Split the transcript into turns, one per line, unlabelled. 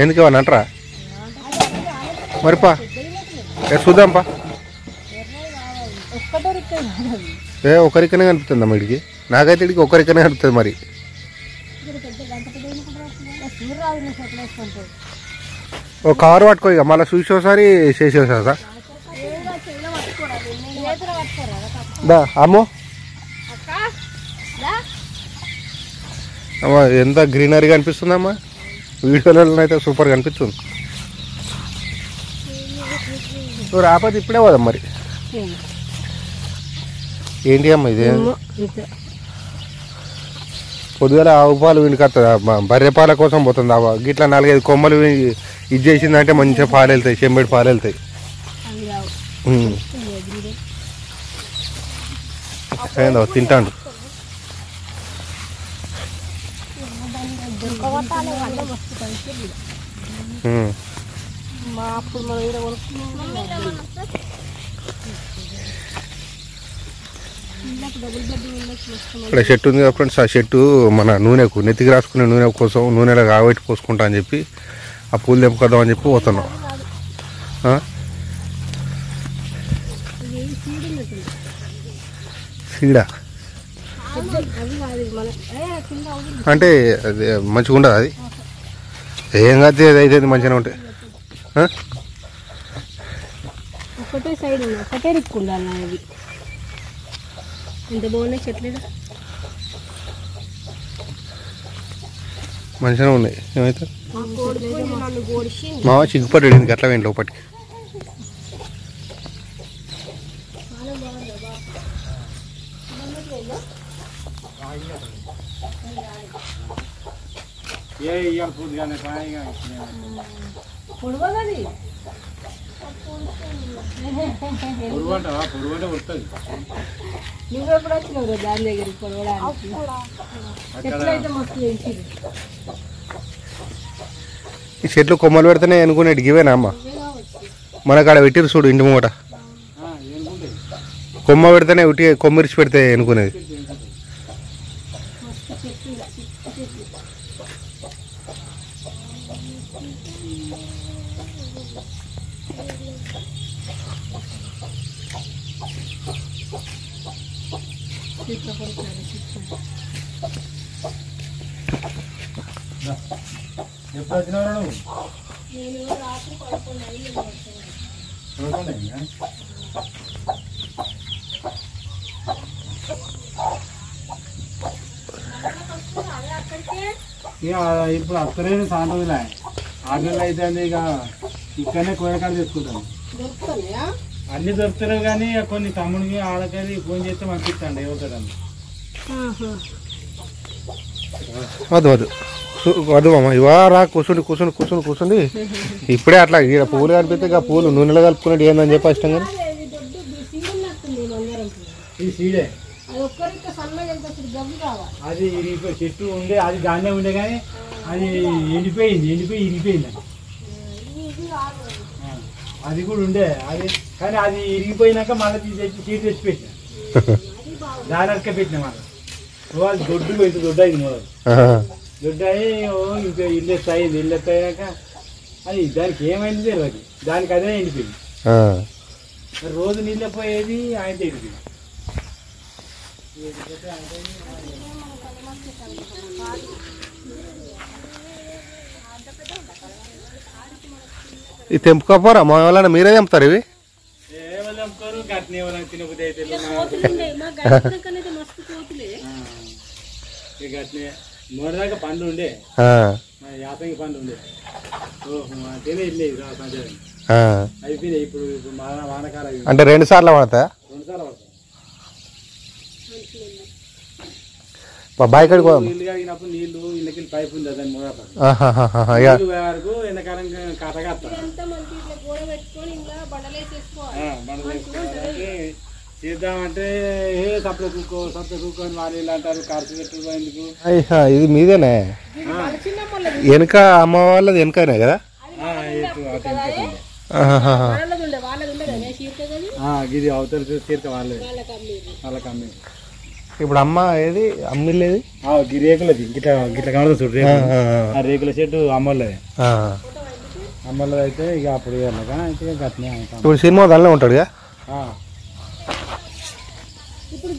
ఎందుకు ఏమన్నా అంటారా మరిపా చూద్దాంపా ఒకరికనే కనిపిస్తుందా వీడికి నాకైతే ఇడికి ఒకరికనే కనిపిస్తుంది మరి ఓ కవర్ పట్టుకో ఇక మళ్ళీ చూసి ఒకసారి చేసి వస్తా దా అమ్మో అమ్మా ఎంత గ్రీనరీగా అనిపిస్తుందమ్మా వీడియోలలో అయితే సూపర్గా అనిపిస్తుంది నువ్వు రాకపోతే ఇప్పుడే పోదాం మరి ఏంటి అమ్మ ఇదే పొద్దుగాల ఆవు పాలు వీడికి వస్తుంది బర్రె పాల కోసం పోతుంది గిట్లా 4-5 కొమ్మలు ఇది చేసిందంటే మంచిగా పాలు వెళ్తాయి చెంబెడి పాలు వెళ్తాయి ఏందో తింటాండు ఇక్కడ చెట్టు ఉంది కదా ఫ్రెండ్స్ ఆ చెట్టు మన నూనెకు నెత్తికి రాసుకునే నూనె కోసం నూనెలో ఆగబెట్టి పోసుకుంటా అని చెప్పి ఆ పూలు తెంపుకొద్దాం అని చెప్పి పోతున్నాం సీడా అంటే అది మంచిగా ఉండదు అది ఏం కాదు అయితే మంచిగానే ఉంటాయి
ఒకటే సైడ్ ఒకటే రిక్కుండాలి అది ఎంత బాగున్నాయి చెట్లు
మంచిగానే ఉన్నాయి ఏమైతే మా చిగ్గుపట్టు వెళ్ళింది అట్లా వెంట లోపలికి
నువ్వెప్పుడు వచ్చినావు దాని దగ్గరికి పొడవడానికి చెట్లు అయితే మస్తు పెంచిరు
ఈ చెట్లు కొమ్మలు పెడితేనే అనుకునేటి ఇవేనా అమ్మ మనకాడ పెట్టిరు చూడు ఇంటి మూట కొమ్మ పెడితేనే ఉట్టి కొమ్మిరిచి పెడితే అనుకునేది
ఎప్పుడు వచ్చినావు నువ్వు ఇప్పుడు అక్కడే సాంతదిలే ఆటోలో అయితే ఇక ఇక్కడనే కూరగాయలు తెచ్చుకుంటాను అన్ని దొరుకుతారు కానీ కొన్ని తమ్ముడికి ఆడకని ఫోన్ చేస్తే పంపిస్తాండి ఎవరికని
వద్దు వద్దు వద్దు అమ్మ ఇవారా కూర్చుండి కూర్చుని కూర్చుని కూర్చుండి ఇప్పుడే అట్లా ఇక్కడ పూలు కనిపిస్తే ఇక పూలు నూనెలో కలుపుకున్నట్టు ఏందని చెప్పి ఇష్టం కానీ
ఇది సీడే అది చెట్టు ఉండే అది గానే ఉండే కానీ అది ఎండిపోయి ఇరిగిపోయింది అది కూడా ఉండే అది కానీ అది ఇరిగిపోయినాక మళ్ళీ తీసేసి చీర తెచ్చి పెట్టిన దాని అక్క పెట్టిన మళ్ళీ వాళ్ళు దొడ్డు పెట్టి దొడ్డు అయింది మొదలు దొడ్డు అయ్యి ఇంకా ఇల్లు ఎత్తాయింది ఇల్లు ఎత్తాయాక అది దానికి ఏమైంది తెలియదు దానికి అదే ఎండిపోయింది రోజు నీళ్ళు పోయేది ఆయన ఎండిపోయింది
ఇది తెంపుకోపోరా మా వాళ్ళని మీరే తెంపుతారు ఇవి
తెంపుతారు గట్టిన ఎవరైనా తినబుద్ధి అయితే గట్టినే మొదటిదాకా పండు ఉండే యాసంగి పండు ఉండే తినే ఇల్లేదు అయిపోయినాయి ఇప్పుడు వానకాలం
అంటే 2 సార్లు పడతాయా
2 సార్లు పడతాయి
బాయ్ కాడికి
ఇల్లు కడిగినప్పుడు నీళ్లు ఇళ్ళకి పైపు ఉంది దాని మొదటి వరకు ఎండాకాలం కట్టగత్తా చేద్దామంటే సప్లై కుక్కో అని వాళ్ళు ఇలా అంటారు ఖర్చు పెట్టు ఎందుకు
ఇది మీదేనే వెనక అమ్మ వాళ్ళది వెనకనే కదా
ఇది అవతల తీర్క వాళ్ళకి అమ్మి
ఇప్పుడు అమ్మ ఏది అమ్మిల్లేది
రేకులది గిట్లా గిట్లా కనబడుతుంది చూడు రేకులు. ఆ రేకుల చెట్టు అమ్మలది అమ్మలది అయితే ఇక అప్పుడు వెళ్ళగా అయితే గట్నే
ఇప్పుడు సినిమా దానిలో ఉంటాడుగా
ఇప్పుడు